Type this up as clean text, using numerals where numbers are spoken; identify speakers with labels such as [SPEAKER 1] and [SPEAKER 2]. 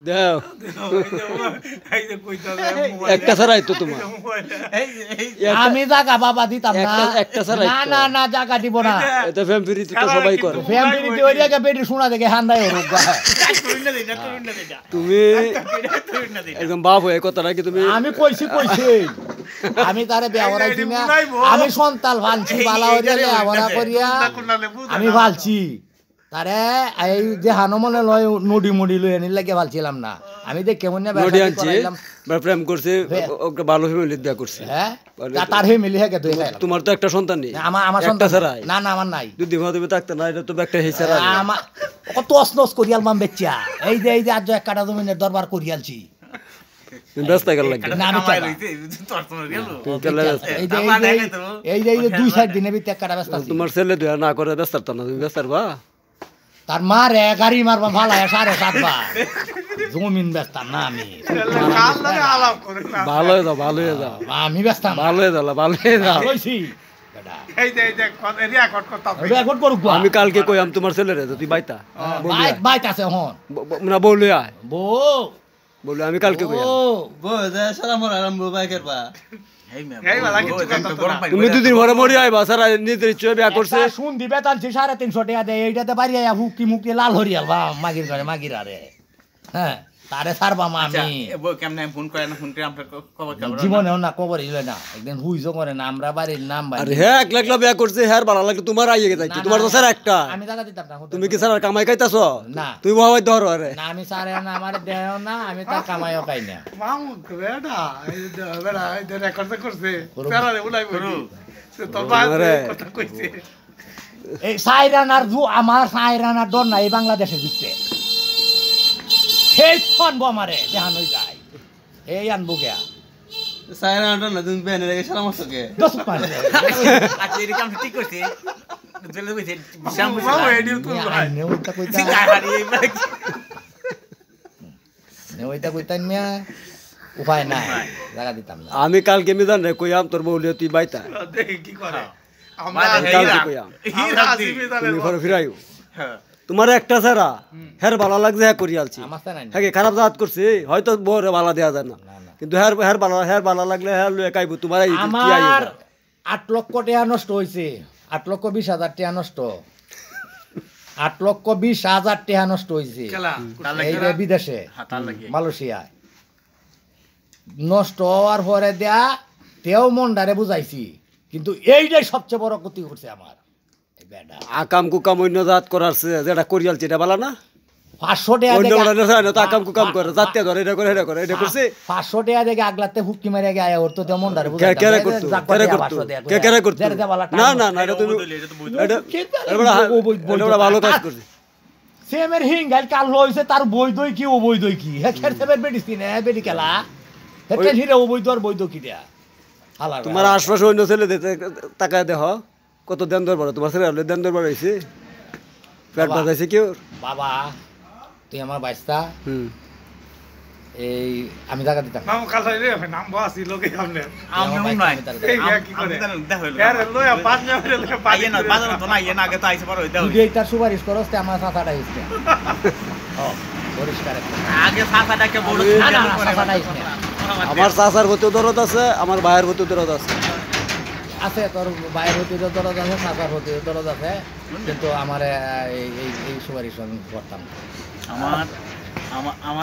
[SPEAKER 1] দাও একটা ছাড়াই তো তোমার
[SPEAKER 2] আমি জায়গা বাবা দিতাম না
[SPEAKER 1] একটা ছাড়াই
[SPEAKER 2] না না না জায়গা দিব না
[SPEAKER 1] এটা ফ্যামিলি তো সবাই করে
[SPEAKER 2] ফ্যামিলি দিয়ে ওই জায়গা বেটি শোনা দেখে হান্দাই হোক
[SPEAKER 1] তুমি একদম বাপ হয়ে কথা নাকি তুমি
[SPEAKER 2] আমি কইছি আমি তারে ব্যবহারাইছি না আমি সন্তান ভালছি বালা হইলে ব্যবহার করিয়া আমি ভালছি তারে এই যে হানুমনে লয় নডি মুডি লই আনি লাগে ভালছিলাম না আমি দেখ কেমন না
[SPEAKER 1] নডি আনছি বা প্রেম করছে ওকে ভালো ফ্যামিলি দিয়া করছে
[SPEAKER 2] হ্যাঁ তার ফ্যামিলি হেকে তুই
[SPEAKER 1] তোমার তো একটা সন্তান নেই
[SPEAKER 2] আমার সন্তান ছাড়াই না না আমার নাই
[SPEAKER 1] দুই দিন তুমি থাকতে না এটা তো একটা হেসারা
[SPEAKER 2] আমার কত অসনস করিয়াল মাম বেচ্চা এই যে আজ এক কাটা জমিনের দরবার করিয়ালছি
[SPEAKER 1] ব্যস্ত গেল লাগে
[SPEAKER 2] না আমি এই যে 2-4 দিনে ভিতরে এক কাটা ব্যস্ত
[SPEAKER 1] তোমার ছেলে দুয়া না করে ব্যস্ত না তুমি ব্যস্ত বা
[SPEAKER 2] তার মারে গাড়ি মারবা ভালায় 7.5 বার জমিন বেচতাম না আমি
[SPEAKER 1] ভালো হয়ে যাও ভালো হয়ে যাও
[SPEAKER 2] আমি বেচতাম
[SPEAKER 1] ভালো হয়ে যাও ভালো হয়ে যাও আমি কালকে কইম তোমার ছেলেরে তুই বাইতা
[SPEAKER 2] বাইত আছে হন
[SPEAKER 1] না বললে আয়
[SPEAKER 2] বউ
[SPEAKER 1] বললে আমি কালকে কইম
[SPEAKER 3] বউ দে সালাম আলাইকুম বাই করবা
[SPEAKER 1] তুমি দুদিন পরে মরি আইবা সারা নিজের ইচ্ছে বিয়া করছে
[SPEAKER 2] শুন দিবে তার 350 টাকা দেয় এইটাতে বাড়ি আয়া হুকি মুকি লাল হরিয়াল বা মাগির ঘরে মাগির আরে হ্যাঁ তারে সারবা মা আমি
[SPEAKER 3] কেমনে ফোন করে না ফোন করে আমরা খবর খবর
[SPEAKER 2] জীবনেও না খবর হইল না একদিন হুইজো করে না আমরা বাড়ির নাম বাড়ি
[SPEAKER 1] আরে হ্যাঁ এক লাখ বিয়া করছে হ্যাঁ ভালো লাগে তোমার আইয়ে যাইছে তোমার তো স্যার একটা
[SPEAKER 2] আমি টাকা দিতাম না
[SPEAKER 1] তুমি কি স্যার কামাই খাইতাছ
[SPEAKER 2] না
[SPEAKER 1] তুমি বাবা ধরো আরে
[SPEAKER 2] না আমি সারে না আমার দেহ না আমি তার কামাইও খাই না
[SPEAKER 4] মামু বেটা এই বেটা এই রেকর্ড করছে স্যার উলাই বলি তোর বাবা কথা কইছে
[SPEAKER 2] এই সাইরানার আমার সাইরানার ডর নাই বাংলাদেশে জিততে সেই ফোন আমারে দেখানো যায় এই আনবো কে
[SPEAKER 3] সাইরা না তুমি বেনে রেখে সালাম আসকে
[SPEAKER 2] 10 পাঁচ
[SPEAKER 3] আচ্ছা এই কাম ঠিক করছে জেলে কইছে
[SPEAKER 4] মামু এডিও তো ভাই
[SPEAKER 2] নেউটা কইতা নেউটা কইতা মিয়া উপায় নাই জায়গা দিতাম না
[SPEAKER 1] আমি কালকে মিজান রে কইয়াম তোর বউলে তুই বাইতা
[SPEAKER 4] দেখি কি করে
[SPEAKER 3] আমরা
[SPEAKER 1] কালকে কইয়াম তুমি ঘরে ফিরাইও তোমার একটা ছাড়া হের ভালো লাগছে হ্যাঁ করিয়ালছি হ্যাঁ খারাপ জাত করছে হয়তো বউরে ভালো দেওয়া যায় না কিন্তু হের ভালো লাগলে হ্যাঁ লুয়ে কাইব তোমার
[SPEAKER 2] আমার 8 লক্ষ টাকা নষ্ট হইছে 8,20,000 টাকা নষ্ট 8,20,000 টাকা নষ্ট হইছে এই যে বিদেশে মালয়েশিয়ায় নষ্ট হওয়ার পরে দেয়া তেও মনডারে বুঝাইছি কিন্তু এইটাই সবচেয়ে বড় ক্ষতি করছে আমার
[SPEAKER 1] আকাম কুকাম অন্য জাত করার যেটা করিয়ালছে এটা ভালো না
[SPEAKER 2] 500 টাকা
[SPEAKER 1] অন্য তো আকাম কুকাম করে জাতীয় ধরে এটা করে এটা করছে
[SPEAKER 2] 500 টাকা দেখে আগলাতে হুক্কি মারে আয়া ওর তো তেমন ধরে বুঝা
[SPEAKER 1] কেরে করতো কেরে করতো না না না এটা তুমি এটা ভালো কাজ করছে
[SPEAKER 2] সেমের হিঙ্গাল কাল লইছে তার বৈধই কি অবৈধই কি হে খেরতেবের মেডিসিন হে বেডি খেলা হেতে হিরে অবৈধ আর বৈধ কি দেয়া হালা
[SPEAKER 1] তোমার আশপাশে অন্য ছেলে তাকায় দেখো কত দেন দরবার তোমার ছেলে দেন দরবার হইছে পেট বাজাইছে কি
[SPEAKER 2] বাবা তুই আমার বাইস্তা এই আমি জায়গা দিতাম
[SPEAKER 4] মামু কাল রে নাম বাসি লোকে আমনে
[SPEAKER 3] আমি নাই
[SPEAKER 4] কি করে আরে লয়া 5 মিনিট পাইয়ে
[SPEAKER 3] না বাজার তো না ইয়ে না আগে তো আইছে পরে হইতা
[SPEAKER 2] তুই এইটা সুপারিশ করস তে আমার সাথাটা হইছে ও পরিষ্কার
[SPEAKER 3] আগে সাথাটাকে বড়
[SPEAKER 2] না সাথাটা হইছে
[SPEAKER 1] আমার চাচার হতে দরদ আছে আমার ভাইয়ের হতে দরদ আছে
[SPEAKER 2] আছে তোর ভাইয়ের হতে দরদ আছে সাথার হতে দরদ আছে কিন্তু আমার এই সুপারিশ করতাম
[SPEAKER 3] আমার